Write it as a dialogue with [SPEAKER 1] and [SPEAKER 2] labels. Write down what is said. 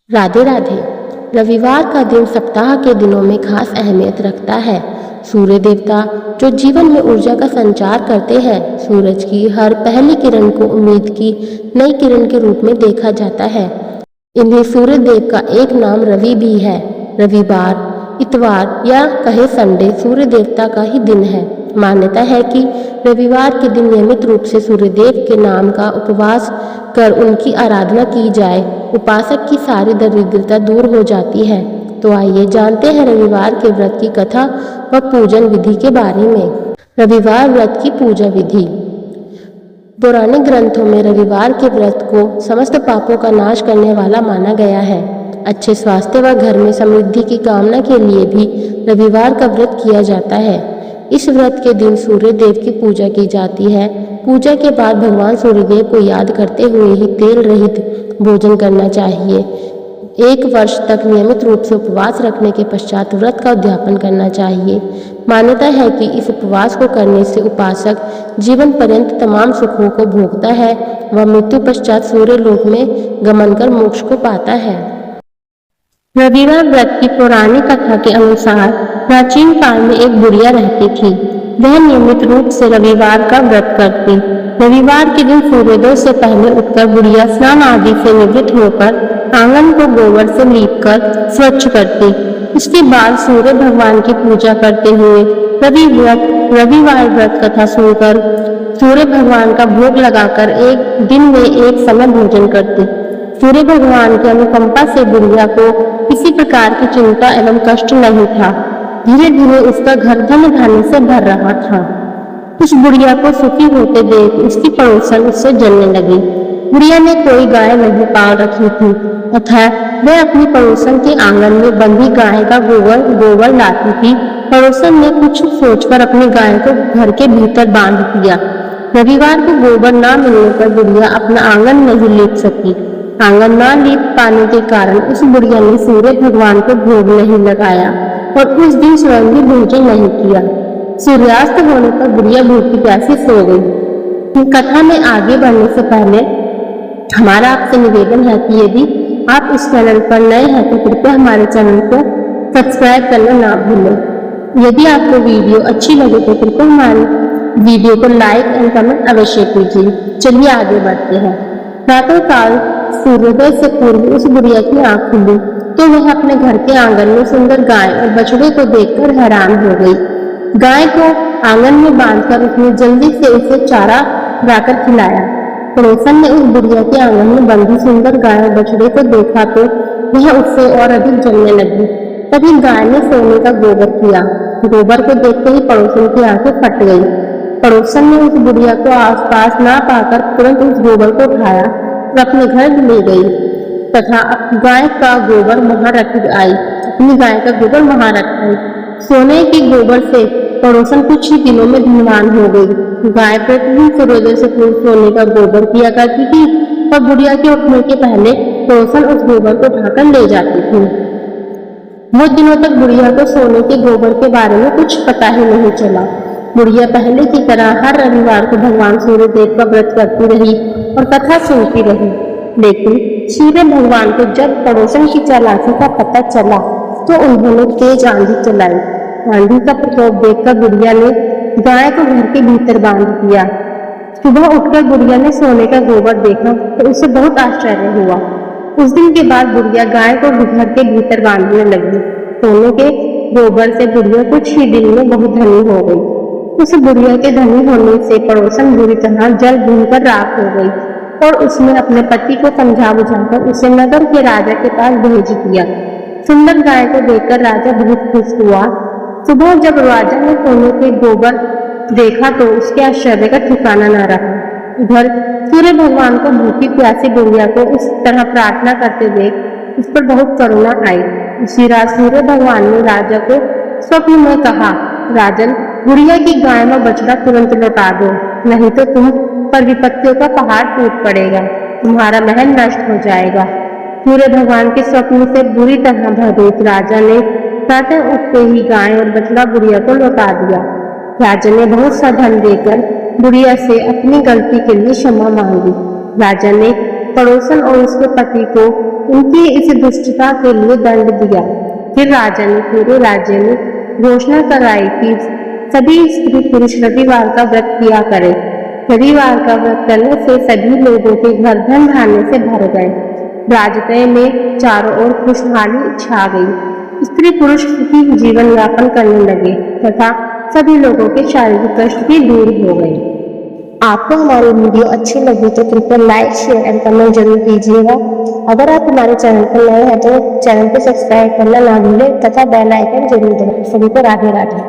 [SPEAKER 1] राधे राधे। रविवार का दिन सप्ताह के दिनों में खास अहमियत रखता है। सूर्य देवता जो जीवन में ऊर्जा का संचार करते हैं, सूरज की हर पहली किरण को उम्मीद की नई किरण के रूप में देखा जाता है। इन्हें सूर्य देव का एक नाम रवि भी है। रविवार, इतवार या कहे संडे सूर्य देवता का ही दिन है। मान्यता है कि रविवार के दिन नियमित रूप से सूर्यदेव के नाम का उपवास कर उनकी आराधना की जाए। उपासक की सारी दरिद्रता दूर हो जाती है। तो आइए जानते हैं रविवार के व्रत की कथा व पूजन विधि के बारे में। रविवार व्रत की पूजा विधि। पौराणिक ग्रंथों में रविवार के व्रत को समस्त पापों का नाश करने वाला माना गया है। अच्छे स्वास्थ्य व घर में समृद्धि की कामना के लिए भी रविवार का व्रत किया जाता है। इस व्रत के दिन सूर्य देव की पूजा की जाती है। पूजा के बाद भगवान सूर्यदेव को याद करते हुए ही तेल रहित भोजन करना चाहिए। 1 वर्ष तक नियमित रूप से उपवास रखने के पश्चात व्रत का उद्यापन करना चाहिए। मान्यता है कि इस उपवास को करने से उपासक जीवन पर्यंत तमाम सुखों को भोगता है व मृत्यु पश्चात सूर्य लोक में गमन कर मोक्ष को पाता है। रविवार व्रत की पौराणिक कथा के अनुसार प्राचीन काल में एक बुढ़िया रहती थी। वह नियमित रूप से रविवार का व्रत करती। रविवार के दिन सूर्योदय से पहले उठकर बुढ़िया स्नान आदि से निवृत्त होकर आंगन को गोबर से लीपकर स्वच्छ करती। इसके बाद सूर्य भगवान की पूजा करते हुए रविवार व्रत कथा सुनकर सूर्य भगवान का भोग लगाकर एक दिन में एक समय भोजन करती। सूर्य भगवान की अनुकंपा से बुढ़िया को किसी प्रकार की चिंता एवं कष्ट नहीं था। धीरे धीरे उसका घर धन धान्य से भर रहा था। उस बुढ़िया को सुखी होते देख उसकी पड़ोसन उससे जलने लगी। बुढ़िया ने कोई गाय नहीं पाल रखी थी तथा वह अपनी पड़ोसन के आंगन में बंधी गाय का गोबर लाती थी। पड़ोसन ने कुछ सोचकर अपनी गाय को घर के भीतर बांध दिया। रविवार को गोबर न मिलने पर बुढ़िया अपना आंगन नहीं लीप सकी। आंगन न लीप पाने के कारण उस बुढ़िया ने सूर्य भगवान को भोग नहीं लगाया और उस दिन स्वयं भी भोजन नहीं किया। सूर्यास्त होने पर बुढ़िया भूखी प्यासी सो गई। कथा में आगे बढ़ने से पहले हमारा आपसे निवेदन है कि यदि आप इस चैनल पर नए हैं तो कृपया हमारे चैनल को सब्सक्राइब करना ना भूलें। यदि आपको वीडियो अच्छी लगे तो कृपया हमारे वीडियो को लाइक एंड कमेंट अवश्य कीजिए। चलिए आगे बढ़ते हैं। प्रातः काल सूर्योदय से पूर्व उस बुढ़िया की आंख खुली तो वह अपने घर के आंगन में सुंदर गाय और बछड़े को देखकर हैरान हो गई। गाय को आंगन में बांधकर उसने जल्दी से उसे चारा लाकर खिलाया। पड़ोसन ने उस बुढ़िया के आंगन में बंधी सुंदर गाय और बछड़े को देखा तो वह उससे और अधिक जलने लगी। तभी गाय ने सोने का गोबर किया। गोबर को देखते ही पड़ोसन की आंखें फट गई। पड़ोसन ने उस बुढ़िया को आसपास ना पाकर तुरंत उस गोबर को उठाया और अपने घर ले गई तथा गाय का गोबर वहां रख आई। अपनी गाय का गोबर वहां रख आई। सोने के गोबर से पड़ोसन कुछ ही दिनों में धनवान हो गई। गाय प्रतिदिन सूर्योदय से पूर्व सोने का गोबर किया करती थी और बुढ़िया के उठने के पहले पड़ोसन उस गोबर को उठाकर ले जाती थी। बहुत दिनों तक बुढ़िया को सोने के गोबर के बारे में कुछ पता ही नहीं चला। बुढ़िया पहले की तरह हर रविवार को भगवान सूर्यदेव का व्रत करती रही और कथा सुनती रही। लेकिन सूर्य भगवान को जब पड़ोसन की चालाकी का पता चला तो उन्होंने तेज आंधी चलाई। आंधी का प्रकोप देखकर बुढ़िया ने गाय को घर के भीतर बांध दिया। सुबह उठकर बुढ़िया ने सोने का गोबर देखा तो उसे बहुत आश्चर्य हुआ। उस दिन के बाद बुढ़िया गाय को घर के भीतर बांधने लगी। सोने के गोबर से बुढ़िया कुछ ही दिन में बहुत धनी हो गई। उस बुढ़िया के धनी होने से पड़ोसन बुरी तरह जल भूनकर राख हो गई और उसने अपने पति को समझा बुझाकर उसे नगर के राजा के पास भेज दिया। सुंदर गाय को देखकर राजा बहुत खुश हुआ। सुबह जब राजा ने सोने के गोबर देखा तो उसके आश्चर्य का ठिकाना न रहा। उधर सूर्य भगवान को भूखी प्यासी बुढ़िया को इस तरह प्रार्थना करते देख उस पर बहुत करुणा आई। उसी रात सूर्य भगवान ने राजा को स्वप्न में कहा, राजन, बुढ़िया की गाय व बछड़ा तुरंत लौटा दो, नहीं तो तुम पर विपत्तियों का पहाड़ टूट पड़ेगा, तुम्हारा महल नष्ट हो जाएगा। सूर्य भगवान के स्वप्न से बुरी तरह भयभीत राजा ने प्रातः उठते ही गाय और बछड़ा बुढ़िया को लौटा दिया। राजा ने बहुत सा धन देकर बुढ़िया से अपनी गलती के लिए क्षमा मांगी। राजा ने पड़ोसन और उसके पति को उनकी इस दुष्टता के लिए दंड दिया। फिर राजा ने पूरे राज्य में घोषणा कराई कि सभी स्त्री पुरुष रविवार का व्रत किया करें। रविवार का व्रत करने से सभी लोगों के घर धन धान्य से भर गए। राजतय में चारों ओर खुशहाली छा गई। स्त्री पुरुष सुखी जीवन यापन करने लगे तथा सभी लोगों के शारीरिक कष्ट भी दूर हो गए। आपको हमारी वीडियो अच्छी लगी तो कृपया लाइक, शेयर एंड कमेंट जरूर कीजिएगा। अगर आप हमारे चैनल पर नए हैं तो चैनल को सब्सक्राइब करना ना भूलें तथा बेल आइकन जरूर दबाएं। सभी को राधे राधे।